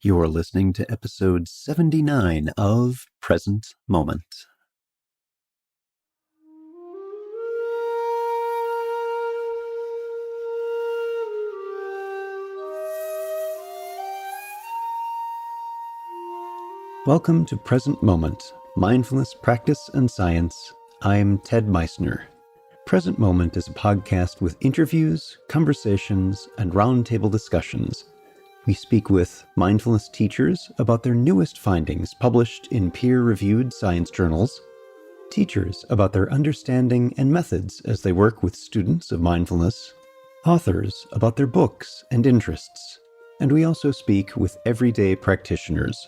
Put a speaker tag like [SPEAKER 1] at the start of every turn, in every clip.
[SPEAKER 1] You're listening to episode 79 of Present Moment. Welcome to Present Moment, Mindfulness, Practice, and Science. I'm Ted Meissner. Present Moment is a podcast with interviews, conversations, and roundtable discussions. We speak with mindfulness teachers about their newest findings published in peer-reviewed science journals, teachers about their understanding and methods as they work with students of mindfulness, authors about their books and interests, and we also speak with everyday practitioners.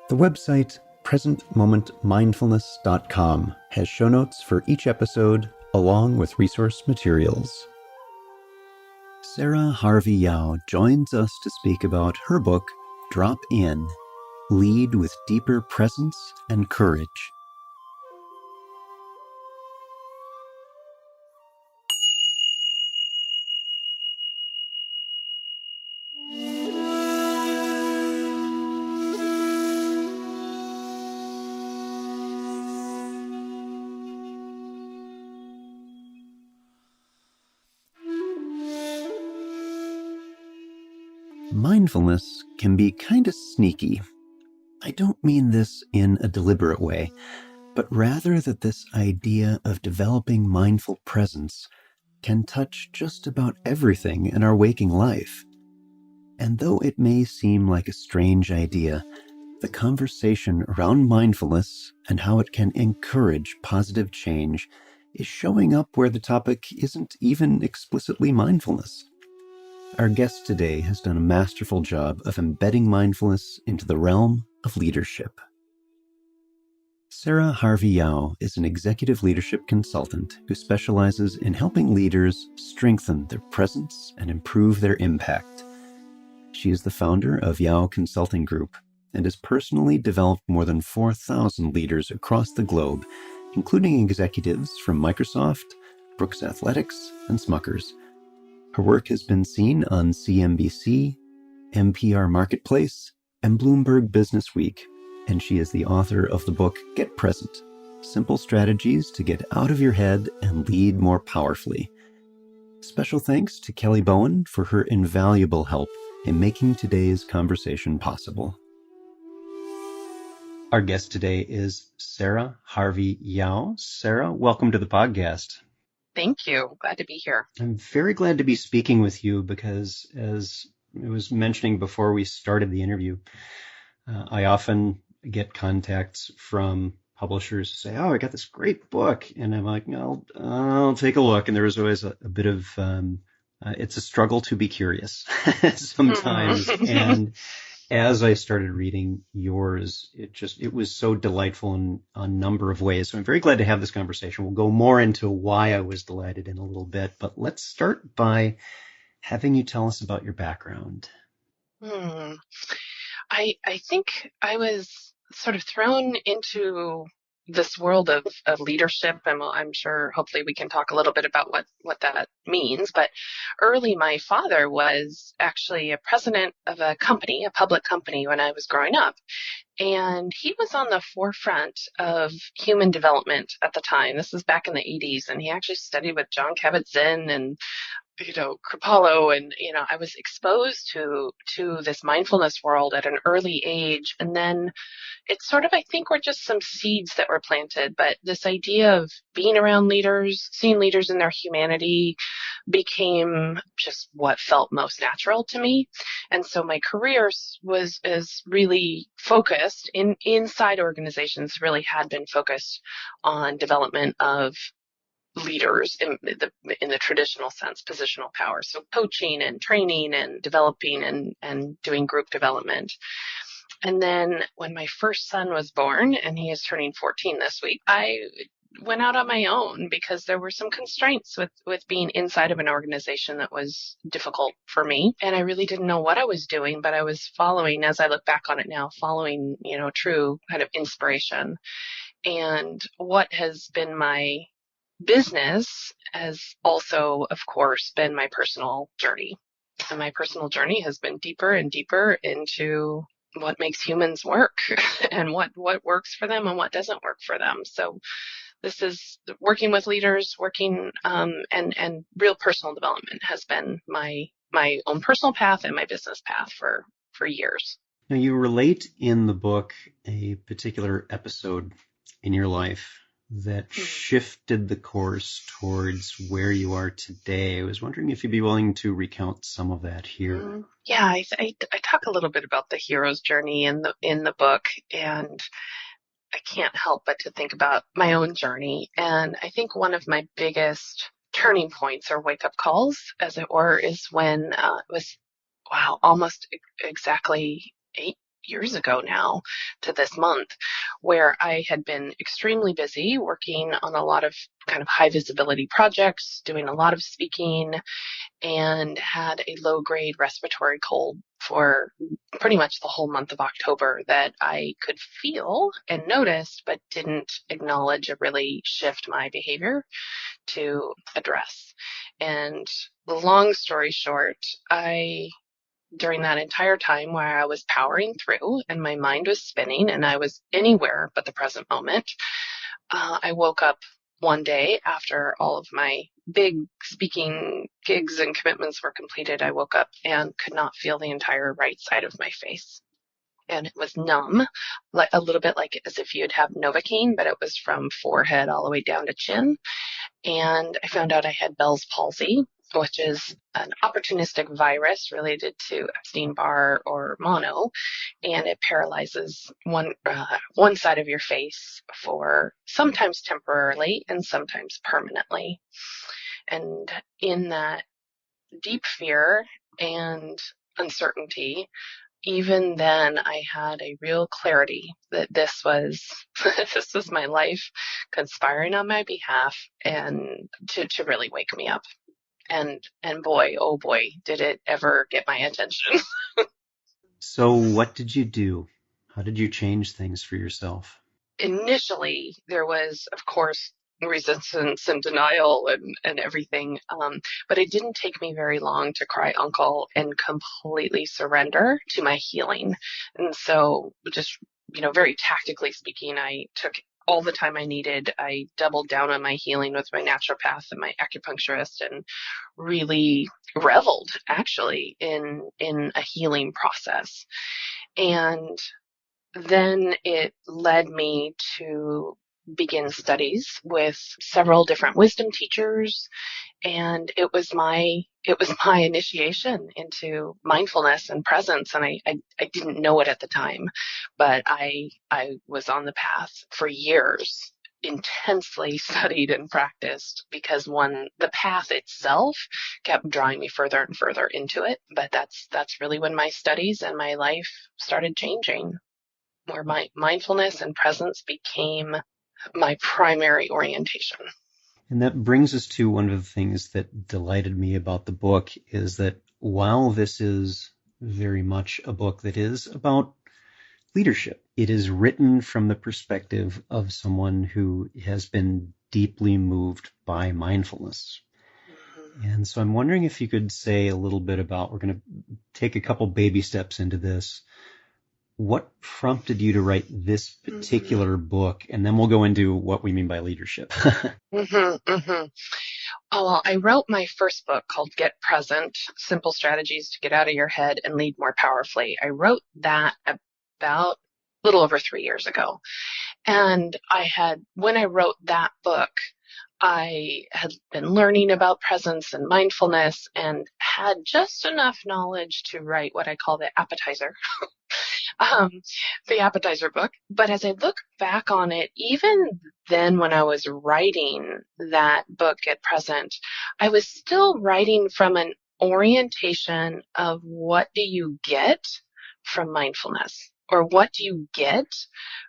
[SPEAKER 1] The website presentmomentmindfulness.com has show notes for each episode along with resource materials. Sara Harvey Yao joins us to speak about her book, Drop In, Lead with Deeper Presence and Courage. Mindfulness can be kind of sneaky. I don't mean this in a deliberate way, but rather that this idea of developing mindful presence can touch just about everything in our waking life. And though it may seem like a strange idea, the conversation around mindfulness and how it can encourage positive change is showing up where the topic isn't even explicitly mindfulness. Our guest today has done a masterful job of embedding mindfulness into the realm of leadership. Sara Harvey Yao is an executive leadership consultant who specializes in helping leaders strengthen their presence and improve their impact. She is the founder of Yao Consulting Group and has personally developed more than 4,000 leaders across the globe, including executives from Microsoft, Brooks Athletics, and Smuckers. Her work has been seen on CNBC, NPR Marketplace, and Bloomberg Business Week, and she is the author of the book Get Present: Simple Strategies to Get Out of Your Head and Lead More Powerfully. Special thanks to Kelly Bowen for her invaluable help in making today's conversation possible. Our guest today is Sara Harvey Yao. Sara, welcome to the podcast.
[SPEAKER 2] Thank you. Glad to be here.
[SPEAKER 1] I'm very glad to be speaking with you because, as I was mentioning before we started the interview, I often get contacts from publishers who say, "Oh, I got this great book," and I'm like, "No, I'll take a look." And there was always a bit of it's a struggle to be curious sometimes. And as I started reading yours, it was so delightful in a number of ways. So I'm very glad to have this conversation. We'll go more into why I was delighted in a little bit, but let's start by having you tell us about your background.
[SPEAKER 2] I think I was sort of thrown into this world of leadership, and I'm sure hopefully we can talk a little bit about what that means. But early, my father was actually a president of a company, a public company, when I was growing up. And he was on the forefront of human development at the time. This was back in the 80s, and he actually studied with John Kabat-Zinn and Kripalu, and I was exposed to this mindfulness world at an early age. And then it's sort of, I think, were just some seeds that were planted, but this idea of being around leaders, seeing leaders in their humanity, became just what felt most natural to me. And so my career is really focused inside organizations, really had been focused on development of leaders in the traditional sense, positional power. So coaching and training and developing and doing group development. And then when my first son was born, and he is turning 14 this week, I went out on my own because there were some constraints with being inside of an organization that was difficult for me. And I really didn't know what I was doing, but I was following, as I look back on it now, following, true kind of inspiration. And what has been my business has also, of course, been my personal journey. my personal journey has been deeper and deeper into what makes humans work and what works for them and what doesn't work for them. So this is working with leaders, working and real personal development has been my own personal path and my business path for years.
[SPEAKER 1] Now, you relate in the book a particular episode in your life that shifted the course towards where you are today. I was wondering if you'd be willing to recount some of that here.
[SPEAKER 2] Yeah, I talk a little bit about the hero's journey in the book, and I can't help but to think about my own journey. And I think one of my biggest turning points or wake up calls, as it were, is when it was, wow, almost exactly 8 years ago now to this month, where I had been extremely busy working on a lot of kind of high visibility projects, doing a lot of speaking, and had a low grade respiratory cold for pretty much the whole month of October that I could feel and noticed, but didn't acknowledge or really shift my behavior to address. And long story short, during that entire time where I was powering through and my mind was spinning and I was anywhere but the present moment, I woke up one day after all of my big speaking gigs and commitments were completed. I woke up and could not feel the entire right side of my face. And it was numb, like a little bit like as if you'd have Novocaine, but it was from forehead all the way down to chin. And I found out I had Bell's palsy, which is an opportunistic virus related to Epstein-Barr or mono, and it paralyzes one side of your face for sometimes temporarily and sometimes permanently. And in that deep fear and uncertainty, even then I had a real clarity that this was this was my life conspiring on my behalf and to really wake me up. And boy, oh boy, did it ever get my attention.
[SPEAKER 1] So what did you do? How did you change things for yourself?
[SPEAKER 2] Initially, there was, of course, resistance and denial and everything. But it didn't take me very long to cry uncle and completely surrender to my healing. And so just, very tactically speaking, I took all the time I needed. I doubled down on my healing with my naturopath and my acupuncturist and really reveled actually in a healing process. And then it led me to begin studies with several different wisdom teachers, and it was my initiation into mindfulness and presence, and I didn't know it at the time, but I was on the path for years, intensely studied and practiced, because the path itself kept drawing me further and further into it. But that's really when my studies and my life started changing, where my mindfulness and presence became my primary orientation.
[SPEAKER 1] And that brings us to one of the things that delighted me about the book is that while this is very much a book that is about leadership, it is written from the perspective of someone who has been deeply moved by mindfulness. And so I'm wondering if you could say a little bit about, we're going to take a couple baby steps into this. What prompted you to write this particular book? And then we'll go into what we mean by leadership.
[SPEAKER 2] Oh, well, I wrote my first book called Get Present, Simple Strategies to Get Out of Your Head and Lead More Powerfully. I wrote that about a little over 3 years ago. And when I wrote that book, I had been learning about presence and mindfulness and had just enough knowledge to write what I call the appetizer. The appetizer book. But as I look back on it, even then when I was writing that book at present, I was still writing from an orientation of what do you get from mindfulness? Or what do you get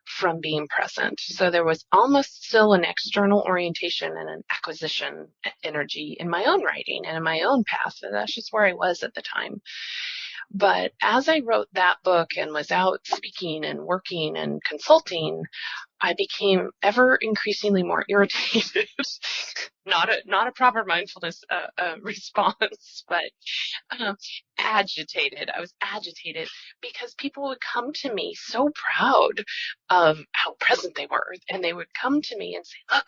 [SPEAKER 2] from being present? So there was almost still an external orientation and an acquisition energy in my own writing and in my own path. And that's just where I was at the time. But as I wrote that book and was out speaking and working and consulting, I became ever increasingly more irritated. Not a proper mindfulness response, but um, agitated. I was agitated because people would come to me so proud of how present they were, and they would come to me and say, "Look,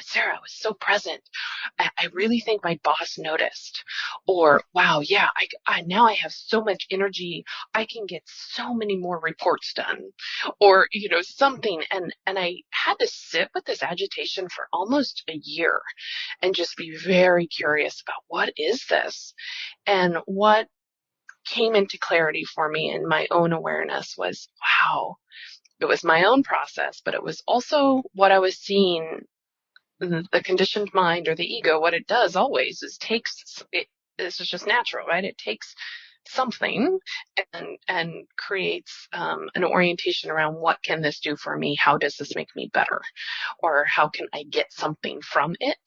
[SPEAKER 2] Sarah, I was so present. I really think my boss noticed." Or, "Wow, yeah, I now I have so much energy. I can get so many more reports done." Or, something. And I had to sit with this agitation for almost a year and just be very curious about what is this? And what came into clarity for me in my own awareness was, wow, it was my own process, but it was also what I was seeing. The conditioned mind, or the ego, what it does always is takes it. This is just natural, right? It takes something and creates an orientation around, what can this do for me? How does this make me better? Or how can I get something from it?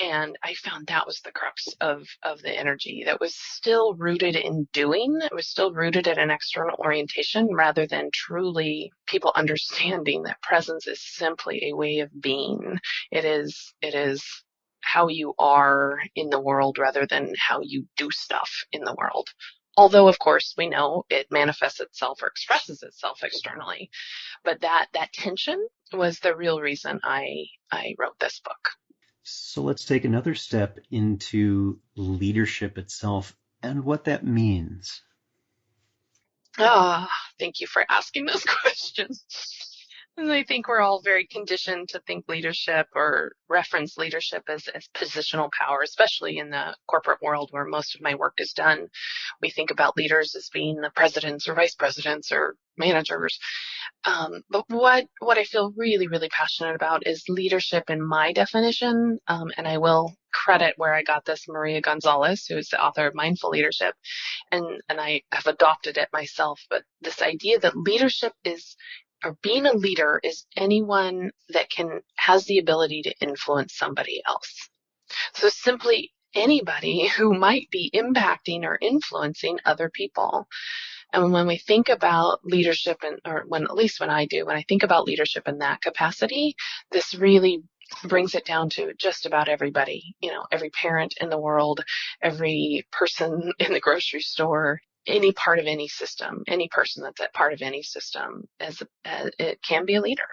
[SPEAKER 2] And I found that was the crux of the energy, that was still rooted in doing. It was still rooted in an external orientation, rather than truly people understanding that presence is simply a way of being. It is how you are in the world, rather than how you do stuff in the world. Although, of course, we know it manifests itself or expresses itself externally. But that tension was the real reason I wrote this book.
[SPEAKER 1] So let's take another step into leadership itself and what that means.
[SPEAKER 2] Ah, thank you for asking those questions. And I think we're all very conditioned to think leadership, or reference leadership, as positional power, especially in the corporate world where most of my work is done. We think about leaders as being the presidents or vice presidents or managers. But what I feel really, really passionate about is leadership in my definition. And I will credit where I got this, Maria Gonzalez, who is the author of Mindful Leadership. And I have adopted it myself. But this idea that leadership is, or being a leader, is anyone that has the ability to influence somebody else. So simply anybody who might be impacting or influencing other people. And when we think about leadership, at least when I do, when I think about leadership in that capacity, this really brings it down to just about everybody, every parent in the world, every person in the grocery store, any part of any system, any person that's a part of any system, as it can be a leader.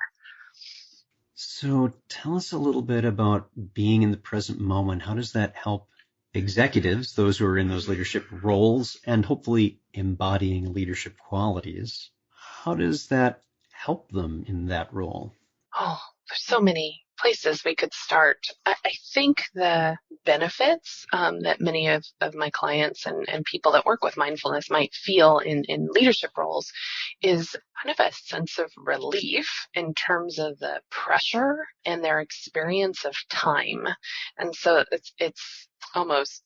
[SPEAKER 1] So tell us a little bit about being in the present moment. How does that help executives, those who are in those leadership roles, and hopefully embodying leadership qualities? How does that help them in that role?
[SPEAKER 2] Oh, there's so many places we could start. I think the benefits that many of my clients and people that work with mindfulness might feel in leadership roles is kind of a sense of relief in terms of the pressure and their experience of time. And so it's almost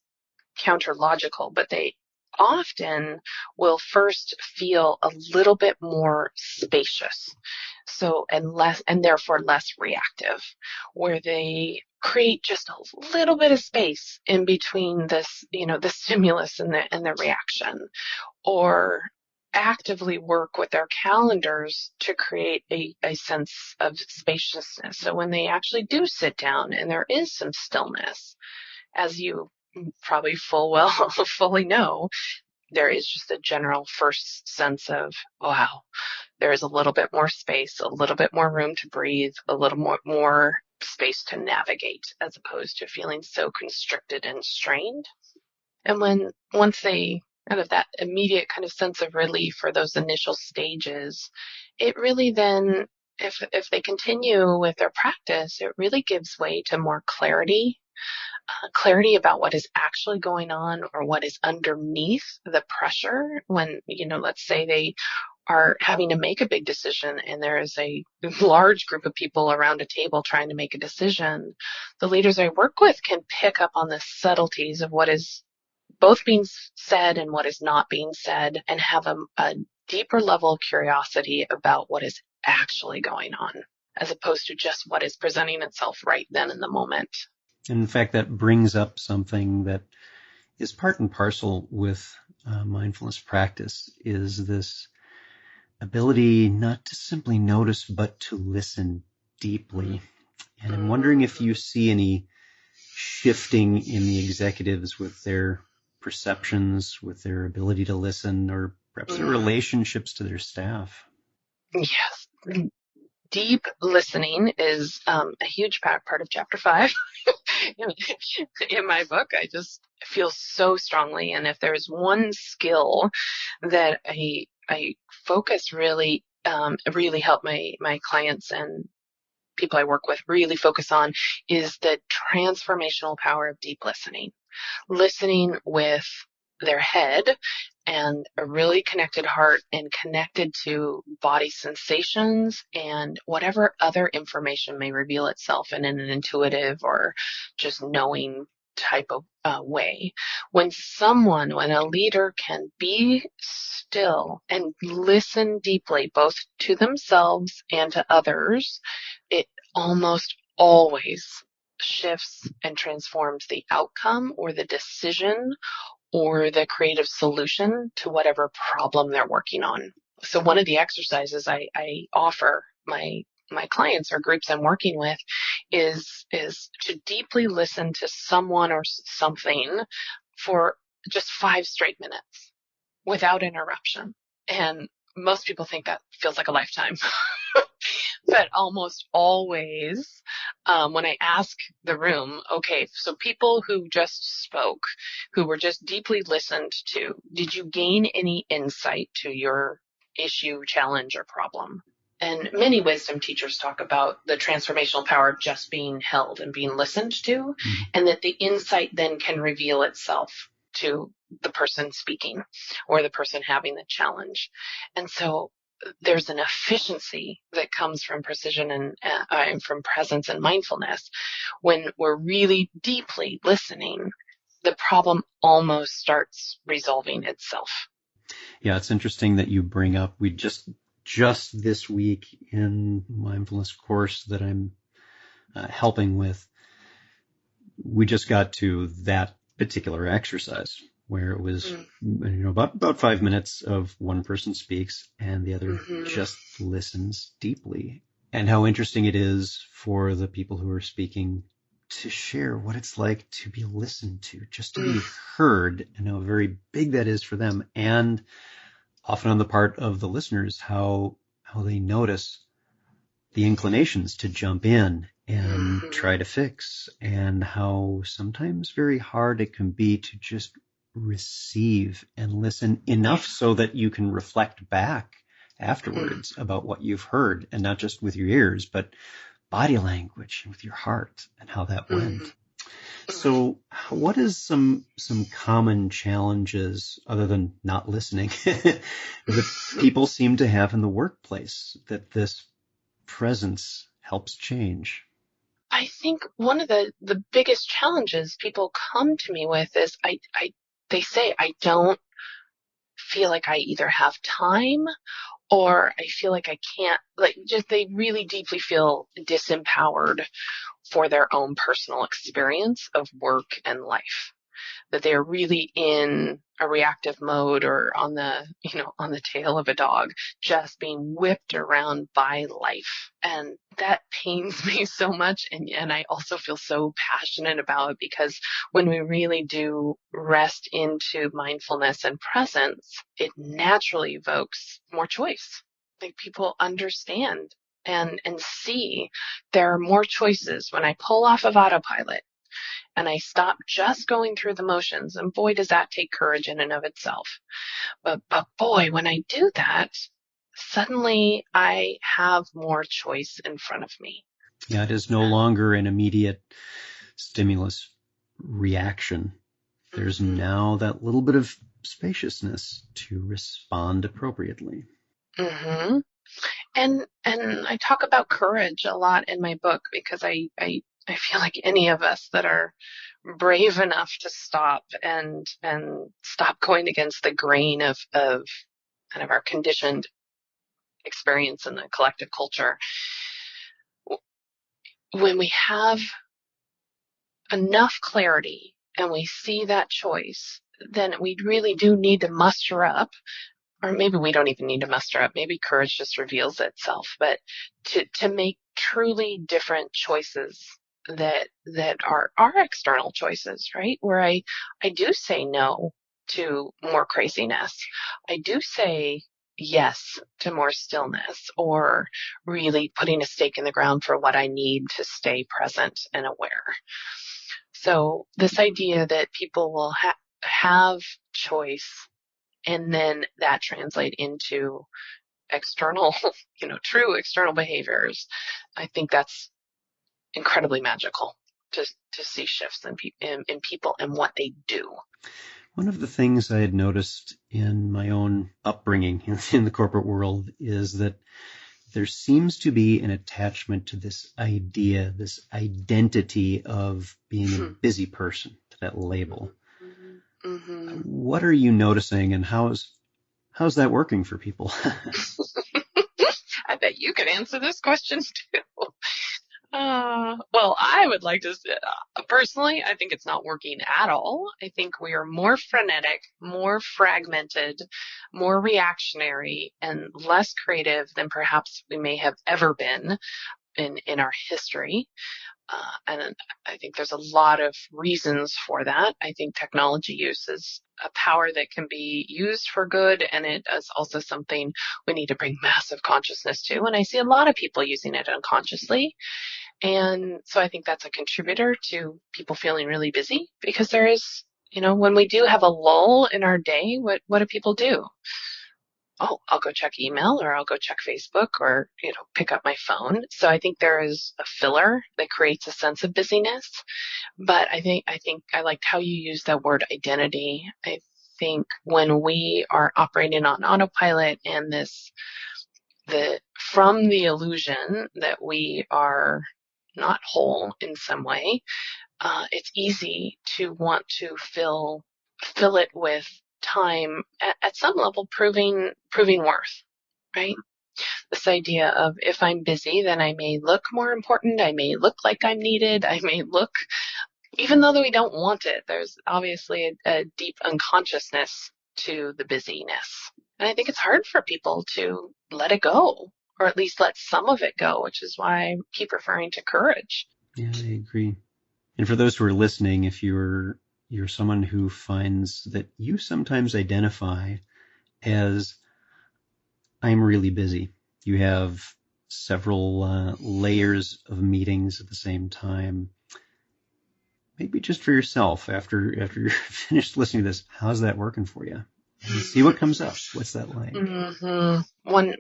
[SPEAKER 2] counter logical, but they often will first feel a little bit more spacious. So, and therefore less reactive, where they create just a little bit of space in between this, the stimulus and the reaction, or actively work with their calendars to create a sense of spaciousness. So when they actually do sit down and there is some stillness, as you probably fully know, there is just a general first sense of, wow, there is a little bit more space, a little bit more room to breathe, a little more space to navigate, as opposed to feeling so constricted and strained. And once they kind of that immediate kind of sense of relief for those initial stages, it really then, if they continue with their practice, it really gives way to more clarity about what is actually going on, or what is underneath the pressure. When, let's say they are having to make a big decision and there is a large group of people around a table trying to make a decision, the leaders I work with can pick up on the subtleties of what is both being said and what is not being said, and have a deeper level of curiosity about what is actually going on, as opposed to just what is presenting itself right then in the moment.
[SPEAKER 1] And in fact, that brings up something that is part and parcel with mindfulness practice, is this ability not to simply notice, but to listen deeply. And I'm wondering if you see any shifting in the executives with their perceptions, with their ability to listen, or perhaps their relationships to their staff.
[SPEAKER 2] Yes. Deep listening is a huge part of chapter 5 in my book. I just feel so strongly. And if there's one skill that I focus really help my clients and people I work with really focus on, is the transformational power of deep listening with their head and a really connected heart and connected to body sensations and whatever other information may reveal itself in an intuitive or just knowing type of way. When a leader can be still and listen deeply, both to themselves and to others, it almost always shifts and transforms the outcome or the decision or the creative solution to whatever problem they're working on. So one of the exercises I offer my clients or groups I'm working with is to deeply listen to someone or something for just 5 straight minutes without interruption. And most people think that feels like a lifetime. But almost always, when I ask the room, okay, so people who just spoke, who were just deeply listened to, did you gain any insight to your issue, challenge, or problem? And many wisdom teachers talk about the transformational power of just being held and being listened to, and that the insight then can reveal itself to the person speaking or the person having the challenge. And so there's an efficiency that comes from precision and from presence and mindfulness. When we're really deeply listening, the problem almost starts resolving itself.
[SPEAKER 1] Yeah, it's interesting that you bring up, we just this week in mindfulness course that I'm helping with, we just got to that particular exercise where it was about 5 minutes of one person speaks and the other just listens deeply. And how interesting it is for the people who are speaking to share what it's like to be listened to, just to be heard, and how very big that is for them. And often on the part of the listeners, how they notice the inclinations to jump in and try to fix, and how sometimes very hard it can be to just receive and listen enough so that you can reflect back afterwards about what you've heard, and not just with your ears, but body language and with your heart and how that went. So what is some common challenges, other than not listening, that people seem to have in the workplace that this presence helps change?
[SPEAKER 2] I think one of the biggest challenges people come to me with is they say, I don't feel like I either have time or I feel like I can't, like, just they really deeply feel disempowered for their own personal experience of work and life. That they're really in a reactive mode or on the tail of a dog, just being whipped around by life. And that pains me so much. And I also feel so passionate about it, because when we really do rest into mindfulness and presence, it naturally evokes more choice. Like, people understand and see there are more choices when I pull off of autopilot and I stop just going through the motions. And boy, does that take courage in and of itself. But boy, when I do that, suddenly I have more choice in front of me.
[SPEAKER 1] Yeah, it is no longer an immediate stimulus reaction. There's now that little bit of spaciousness to respond appropriately.
[SPEAKER 2] And I talk about courage a lot in my book, because I feel like any of us that are brave enough to stop and stop going against the grain of kind of our conditioned experience in the collective culture, when we have enough clarity and we see that choice, then we really do need to muster up or maybe we don't even need to muster up. Maybe courage just reveals itself. But to make truly different choices that are external choices, right? Where I do say no to more craziness. I do say yes to more stillness, or really putting a stake in the ground for what I need to stay present and aware. So this idea that people will have choice, and then that translate into external, true external behaviors. I think that's incredibly magical to see shifts in people and what they do.
[SPEAKER 1] One of the things I had noticed in my own upbringing in the corporate world is that there seems to be an attachment to this idea, this identity of being a busy person, to that label.
[SPEAKER 2] Mm-hmm.
[SPEAKER 1] What are you noticing, and how's that working for people?
[SPEAKER 2] I bet you could answer this question too. Well, I would like to say, personally, I think it's not working at all. I think we are more frenetic, more fragmented, more reactionary, and less creative than perhaps we may have ever been in our history. And I think there's a lot of reasons for that. I think technology use is a power that can be used for good, and it is also something we need to bring massive consciousness to. And I see a lot of people using it unconsciously. And so I think that's a contributor to people feeling really busy, because there is, when we do have a lull in our day, what do people do? Oh, I'll go check email, or I'll go check Facebook, or, pick up my phone. So I think there is a filler that creates a sense of busyness. But I think I liked how you used that word identity. I think when we are operating on autopilot, and from the illusion that we are not whole in some way, it's easy to want to fill it with time at some level, proving worth, right? This idea of, if I'm busy, then I may look more important, I may look like I'm needed, I may look, even though we don't want it. There's obviously a deep unconsciousness to the busyness. And I think it's hard for people to let it go, or at least let some of it go, which is why I keep referring to courage.
[SPEAKER 1] Yeah, I agree. And for those who are listening, if you're someone who finds that you sometimes identify as, I'm really busy, you have several layers of meetings at the same time, maybe just for yourself, after you're finished listening to this, how's that working for you? And see what comes up. What's that like?
[SPEAKER 2] Mm-hmm.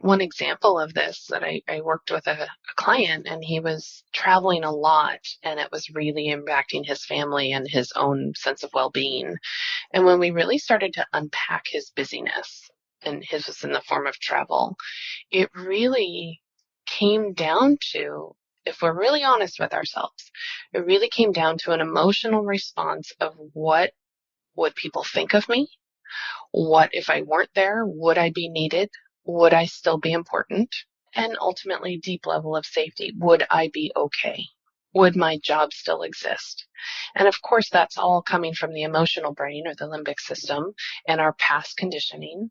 [SPEAKER 2] One example of this, that I worked with a client, and he was traveling a lot, and it was really impacting his family and his own sense of well-being. And when we really started to unpack his busyness, and his was in the form of travel, it really came down to, if we're really honest with ourselves, it really came down to an emotional response of, what would people think of me? What if I weren't there? Would I be needed? Would I still be important? And ultimately, deep level of safety. Would I be okay? Would my job still exist? And of course, that's all coming from the emotional brain, or the limbic system, and our past conditioning.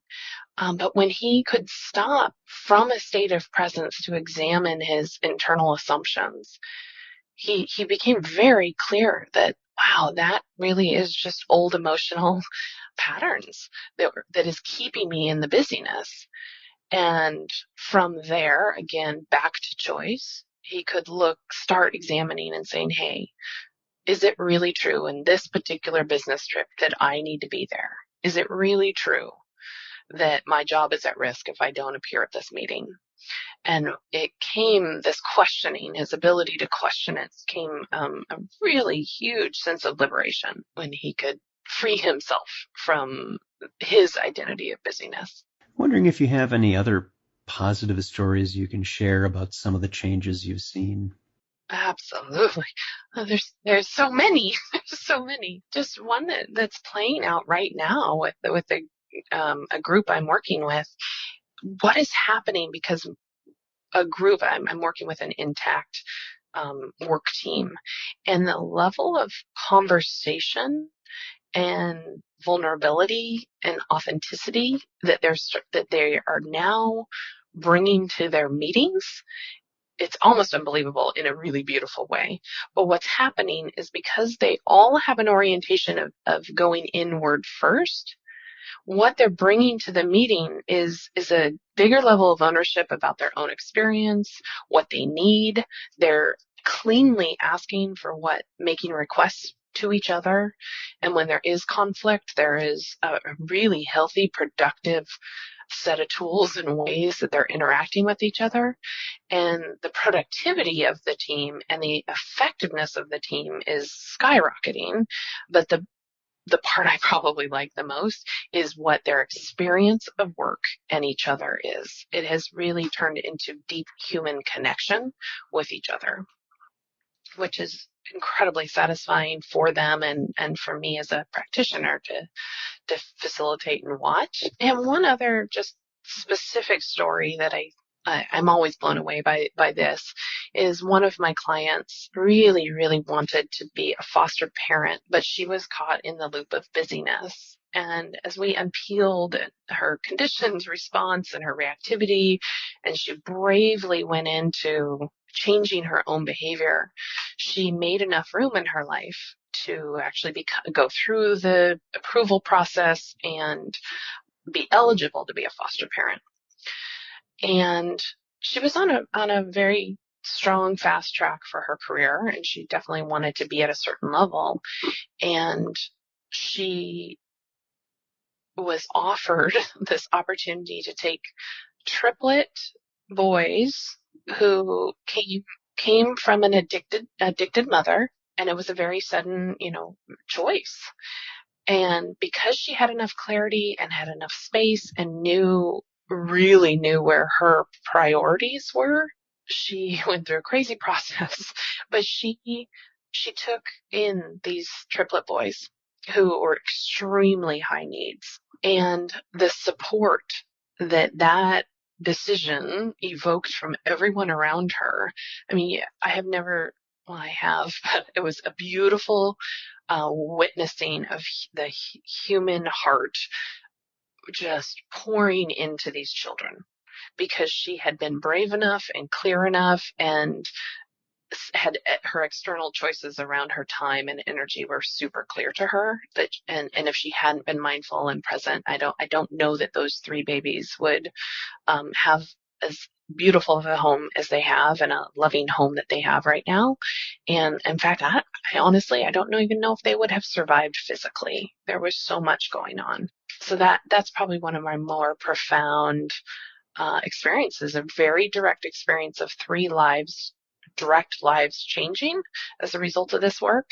[SPEAKER 2] But when he could stop from a state of presence to examine his internal assumptions, he became very clear that, wow, that really is just old emotional patterns that is keeping me in the busyness. And from there, again, back to choice, he could start examining and saying, hey, is it really true in this particular business trip that I need to be there? Is it really true that my job is at risk if I don't appear at this meeting? And it came, this questioning, his ability to question it, came a really huge sense of liberation when he could free himself from his identity of busyness.
[SPEAKER 1] Wondering if you have any other positive stories you can share about some of the changes you've seen.
[SPEAKER 2] Absolutely. There's so many. There's so many. Just one that's playing out right now with a group I'm working with. What is happening, because a group, I'm working with an intact work team, and the level of conversation and vulnerability and authenticity that they are now bringing to their meetings. It's almost unbelievable in a really beautiful way. But what's happening is because they all have an orientation of going inward first, what they're bringing to the meeting is a bigger level of ownership about their own experience, what they need. They're cleanly asking for what, making requests to each other. And when there is conflict, there is a really healthy, productive set of tools and ways that they're interacting with each other. And the productivity of the team and the effectiveness of the team is skyrocketing. But the part I probably like the most is what their experience of work and each other is. It has really turned into deep human connection with each other, which is incredibly satisfying for them and for me as a practitioner to facilitate and watch. And one other just specific story that I'm always blown away by this is one of my clients really, really wanted to be a foster parent, but she was caught in the loop of busyness. And as we unpeeled her conditions, response, and her reactivity, and she bravely went into changing her own behavior, she made enough room in her life to actually go through the approval process and be eligible to be a foster parent. And she was on a very strong, fast track for her career, and she definitely wanted to be at a certain level. And she was offered this opportunity to take triplet boys who came from an addicted mother, and it was a very sudden, choice. And because she had enough clarity and had enough space and really knew where her priorities were, she went through a crazy process, but she took in these triplet boys who were extremely high needs, and the support that decision evoked from everyone around her. I mean, I have never, well, I have, but it was a beautiful witnessing of the human heart just pouring into these children, because she had been brave enough and clear enough and had her external choices around her time and energy were super clear to her, that and if she hadn't been mindful and present, I don't know that those three babies would have as beautiful of a home as they have and a loving home that they have right now. And in fact, I honestly, I don't even know if they would have survived physically. There was so much going on. So that's probably one of my more profound experiences, a very direct experience of direct lives changing as a result of this work,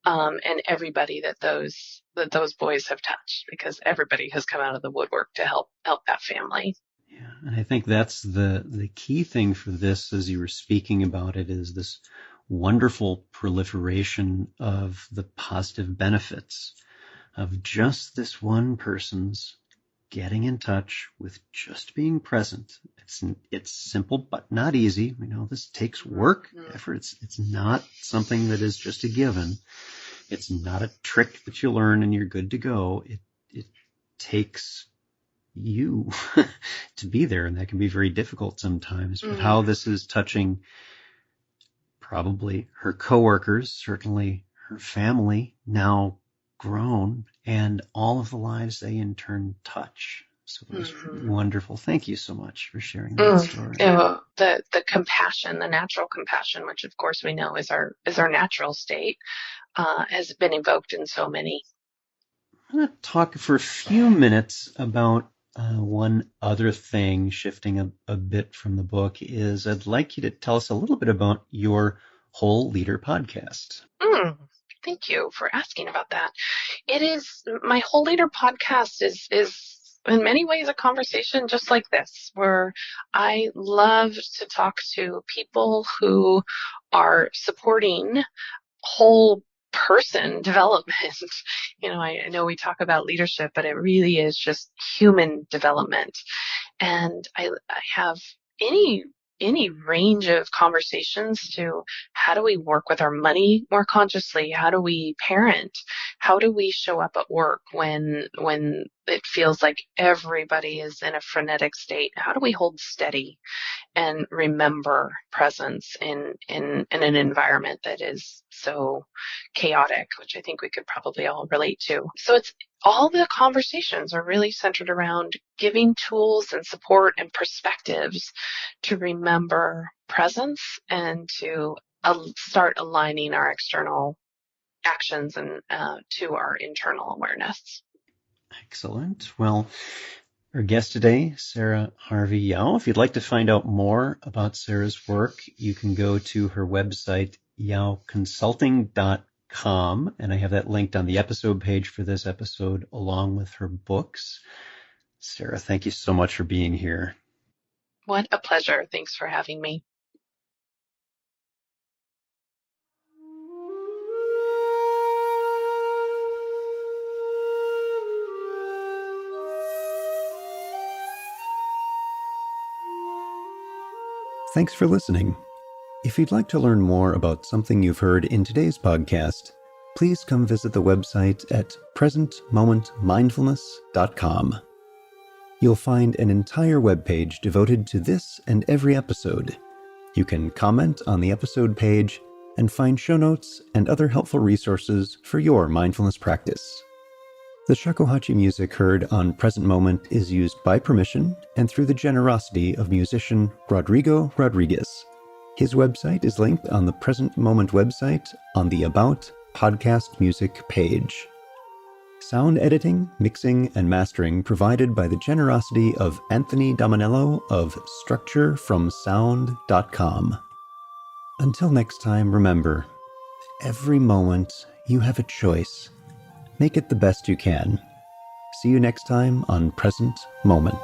[SPEAKER 2] and everybody that those boys have touched, because everybody has come out of the woodwork to help that family.
[SPEAKER 1] Yeah, and I think that's the key thing for this, as you were speaking about it, is this wonderful proliferation of the positive benefits of just this one person's getting in touch with just being present. It's simple but not easy. We know this takes work, effort. It's not something that is just a given. It's not a trick that you learn and you're good to go. It takes you to be there, and that can be very difficult sometimes. But how this is touching probably her coworkers, certainly her family, now grown, and all of the lives they in turn touch. So it was wonderful. Thank you so much for sharing that story.
[SPEAKER 2] The compassion, the natural compassion, which of course we know is our natural state, has been evoked in so many.
[SPEAKER 1] I'm going to talk for a few minutes about one other thing, shifting a bit from the book, is I'd like you to tell us a little bit about your Whole Leader podcast.
[SPEAKER 2] Thank you for asking about that. It is, my Whole Leader podcast is in many ways a conversation just like this, where I love to talk to people who are supporting whole person development. I know we talk about leadership, but it really is just human development. And I have any any range of conversations to how do we work with our money more consciously? How do we parent? How do we show up at work when it feels like everybody is in a frenetic state? How do we hold steady and remember presence in an environment that is so chaotic, which I think we could probably all relate to. So it's all the conversations are really centered around giving tools and support and perspectives to remember presence and to start aligning our external actions and to our internal awareness.
[SPEAKER 1] Excellent. Well, our guest today, Sara Harvey Yao. If you'd like to find out more about Sara's work, you can go to her website, yaoconsulting.com, and I have that linked on the episode page for this episode, along with her books. Sara, thank you so much for being here.
[SPEAKER 2] What a pleasure. Thanks for having me.
[SPEAKER 1] Thanks for listening. If you'd like to learn more about something you've heard in today's podcast, please come visit the website at presentmomentmindfulness.com. You'll find an entire webpage devoted to this and every episode. You can comment on the episode page and find show notes and other helpful resources for your mindfulness practice. The shakuhachi music heard on Present Moment is used by permission and through the generosity of musician Rodrigo Rodriguez. His website is linked on the Present Moment website on the About Podcast Music page. Sound editing, mixing, and mastering provided by the generosity of Anthony Dominello of StructureFromSound.com. Until next time, remember, every moment you have a choice. Make it the best you can. See you next time on Present Moment.